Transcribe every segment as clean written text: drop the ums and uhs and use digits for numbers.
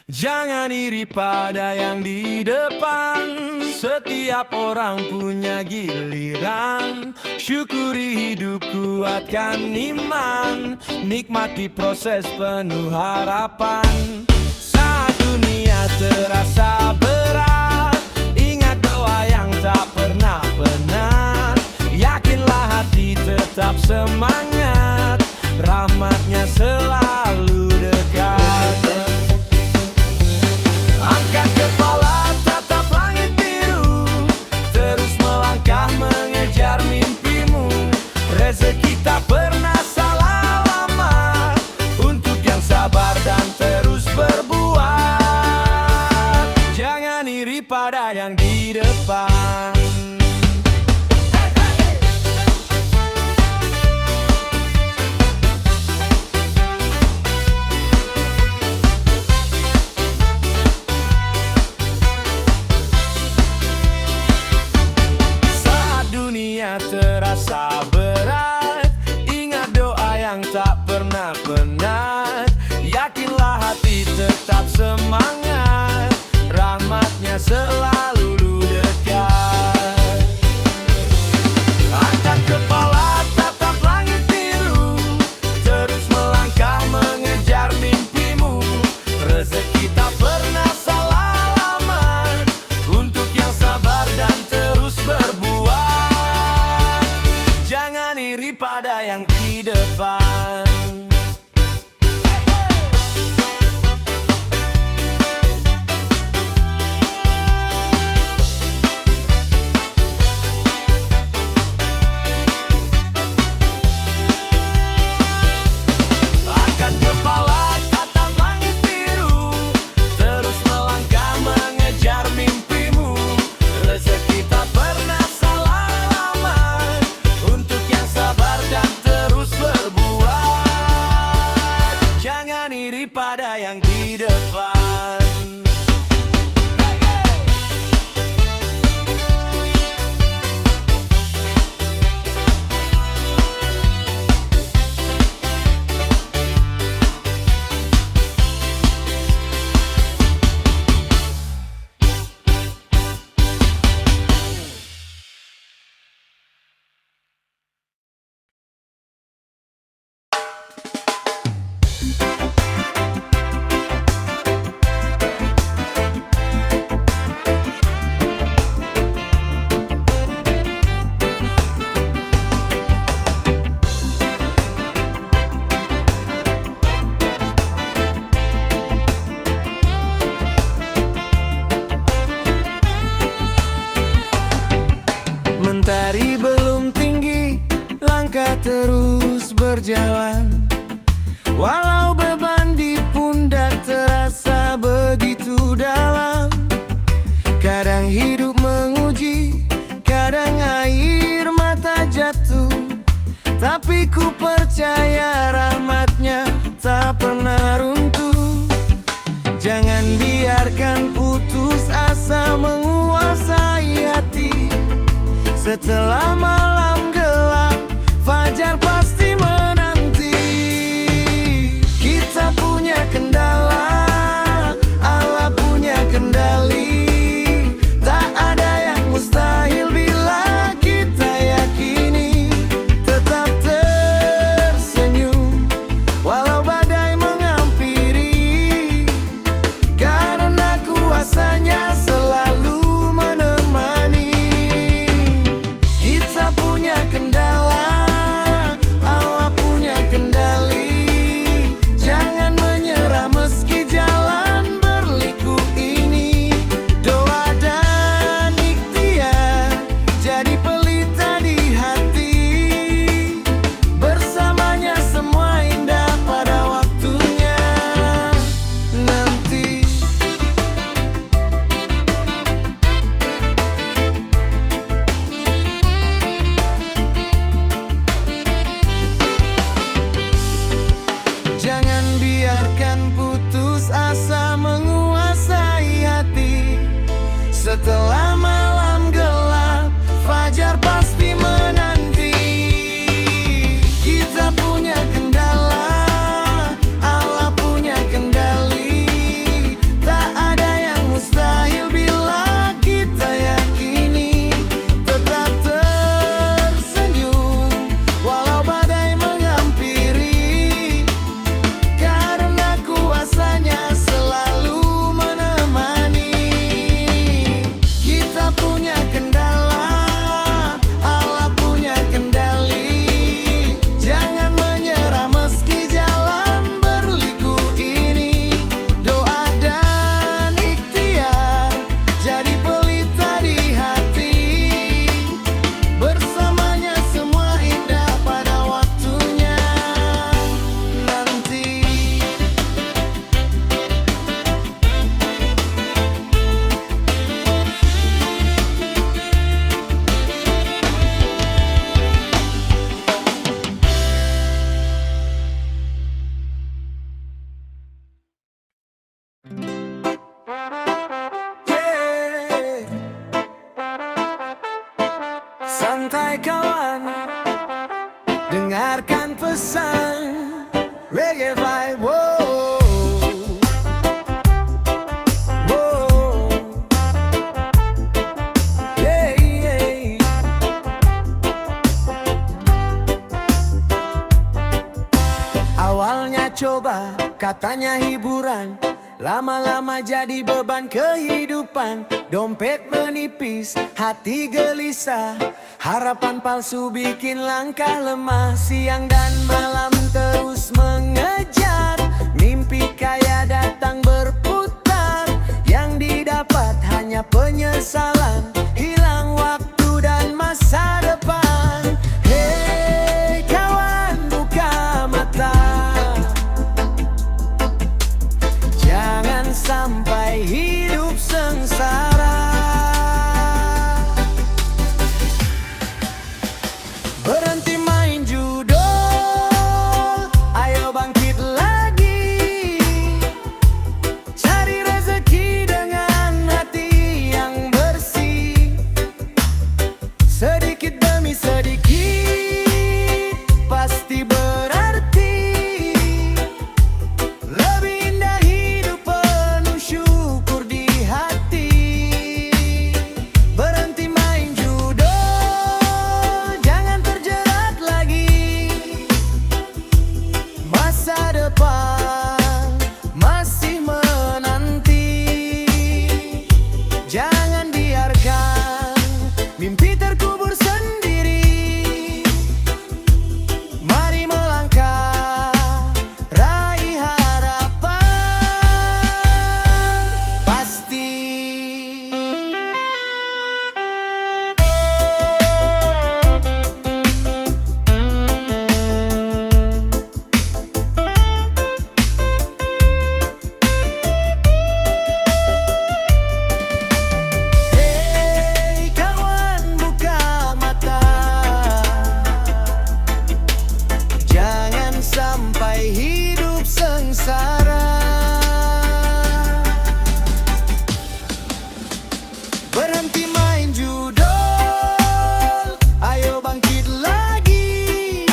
Jangan iri pada yang di depan. Setiap orang punya giliran. Syukuri hidup, kuatkan iman. Nikmati proses penuh harapan. Saat dunia terasa berat, ingat doa yang tak pernah penat. Yakinlah hati tetap semangat. Rahmatnya selalu dekat. Angkat kepala, tatap langit biru. Terus melangkah mengejar mimpimu. Rezeki tak pernah salah alamat untuk yang sabar dan terus berbuat. Jangan iri pada yang di depan. Terasa berat, ingat doa yang tak pernah penat. Yakinlah hati tetap semangat. Rahmatnya selalu dekat. Angkat kepala, tatap langit biru. Terus melangkah mengejar mimpimu. Rezeki tak pernah salah alamat untuk yang sabar dan terus berbuat. Jangan iri pada yang di depan. Angkat kepala, tatap langit biru. Terus melangkah mengejar mimpimu. Rezeki tak pernah salah alamat untuk yang sabar dan terus berbuat. Jangan iri pada yang di depan. Mentari belum tinggi, langkah terus berjalan. Walau beban di pundak terasa begitu dalam. Kadang hidup menguji, kadang air mata jatuh. Tapi ku percaya rahmatnya tak pernah runtuh. Jangan biarkan putus asa menguasai hati. Setelah malam gelap, fajar pasti menanti. Kita punya kendala, Allah punya kendali. Tak ada yang mustahil bila kita yakini. Tetap tersenyum walau badai menghampiri. Karena kuasanya selalu menemani. Kita punya berkesan. Reggae vibe, wow, wow, yeah, yeah. Awalnya coba, katanya hiburan, lama-lama jadi beban kehidupan. Dompet menipis, hati gelisah, harapan palsu bikin langkah lemah. Siang dan malam terus mengejar, mimpi kaya datang berputar. Yang didapat hanya penyesalan, hilang waktu dan masa depan. Hei kawan, buka mata, jangan sampai hidup sengsara. Berhenti main judul, ayo bangkit lagi. Cari rezeki dengan hati yang bersih. Sedikit demi sedikit pasti berarti. Lebih indah hidup penuh syukur di hati. Berhenti main judul, jangan terjerat lagi. Masa depan masih menanti. Jangan biarkan mimpi terkubur sendiri. Mari melangkah, raih harapan pasti. Hei kawan, buka mata, jangan sampai hidup sengsara. Berhenti main judul, ayo bangkit lagi.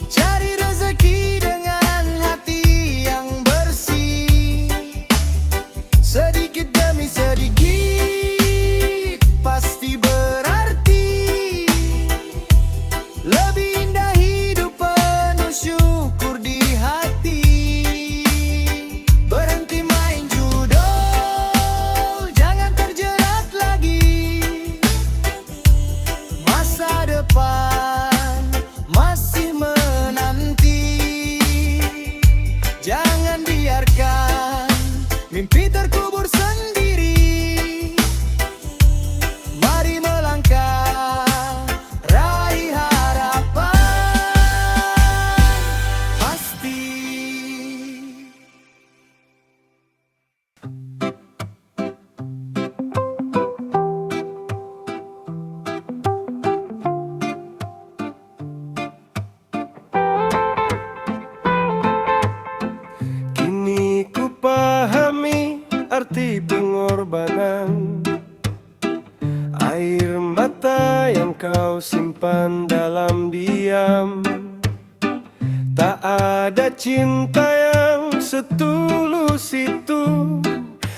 Cari rezeki dengan hati yang bersih. Sedikit demi sedikit pasti berarti. Lebih indah hidup penuh syukur di hati. Berhenti main judul, jangan terjerat lagi. Masa depan masih menanti. Jangan biarkan mimpi terkubur sendiri. Mari melangkah, raih harapan pasti. Kini ku pahami arti pengorbanan. Air mata yang kau simpan dalam diam. Tak ada cinta yang setulus itu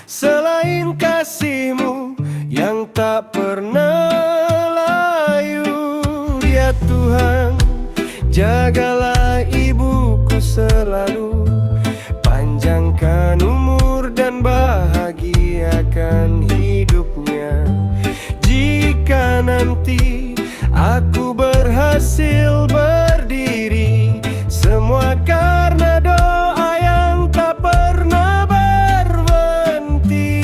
selain kasihmu yang tak pernah layu. Ya Tuhan, jagalah ibuku selalu. Panjangkan umur dan bahagiakan hidupnya. Jika nanti aku berhasil berdiri, semua karena doa yang tak pernah berhenti.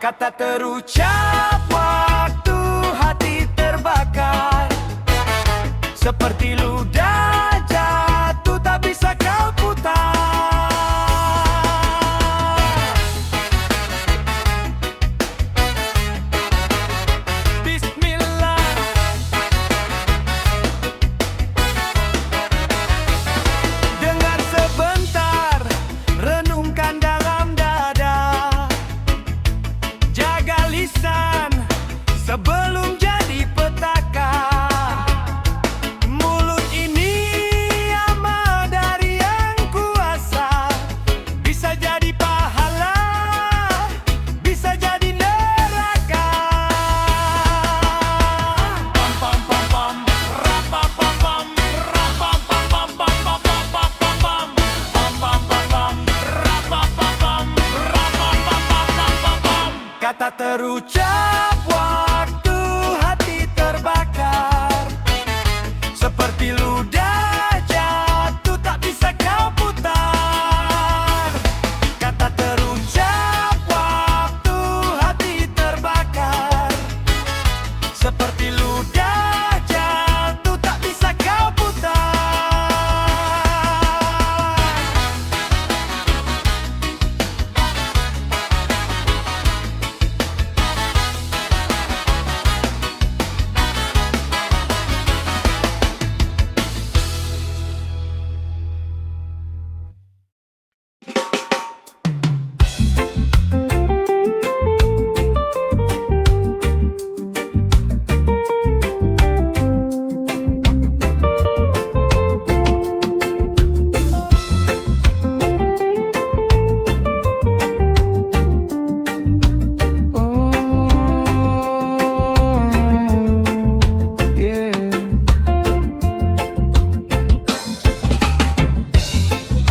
Kata terucap waktu hati terbakar, seperti ludah jatuh tak bisa kau putar. Bismillah. Dengar sebentar, renungkan dalam dada, jaga lisan sebelum jadi petaka. Mulut ini amal dari yang kuasa, bisa jadi pahala, bisa jadi neraka. Pam pam pam pam, rapa pam pam, rapa pam pam pam pam pam pam pam pam, pam pam pam pam, rapa pam pam, rapa pam pam pam pam pam. Kata terucap waktu hati terbakar, seperti ludah jatuh tak bisa kau putar. Kata terucap waktu hati terbakar, seperti ludah jatuh tak bisa kau putar.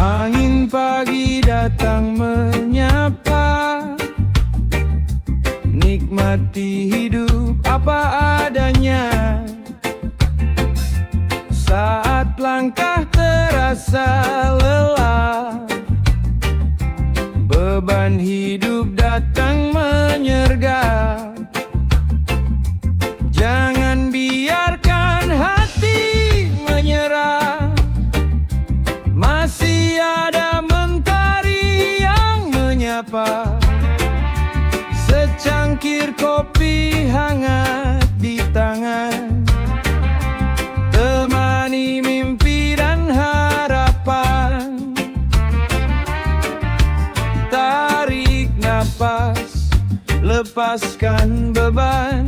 Angin pagi datang menyapa, nikmati hidup apa adanya. Saat langkah terasa lelah, beban hidup datang menyergap. Jangan biarkan hati menyerah, masih ada mentari yang menyapa. Secangkir kopi hangat di tangan, temani mimpi dan harapan. Tarik napas, lepaskan beban,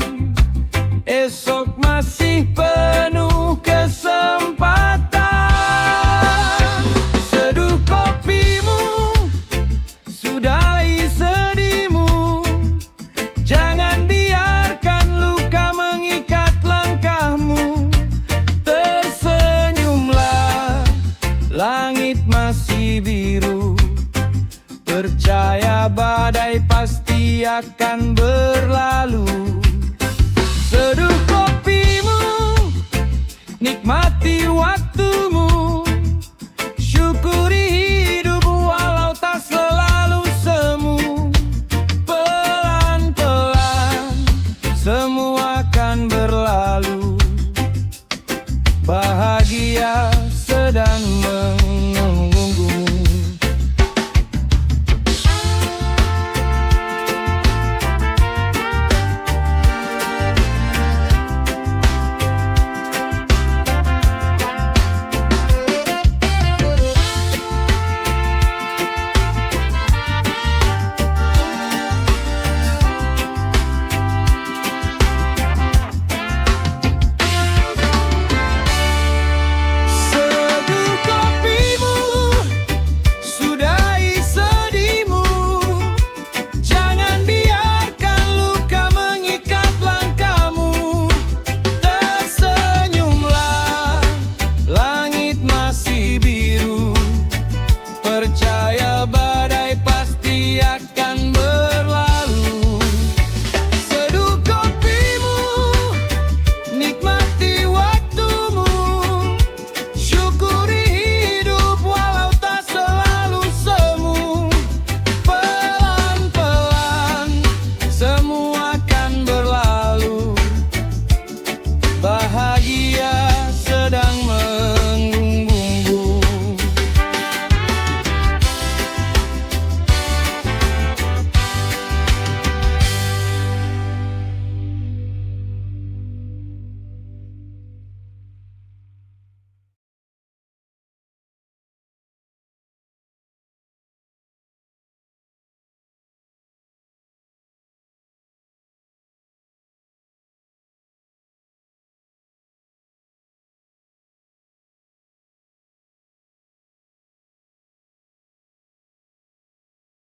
esok masih penuh kesempatan. Seduh kopimu, sudahi sedihmu. Jangan biarkan luka mengikat langkahmu. Tersenyumlah, langit masih biru. Percaya badai pasti akan berlalu. Seduh kopimu, nikmati waktumu.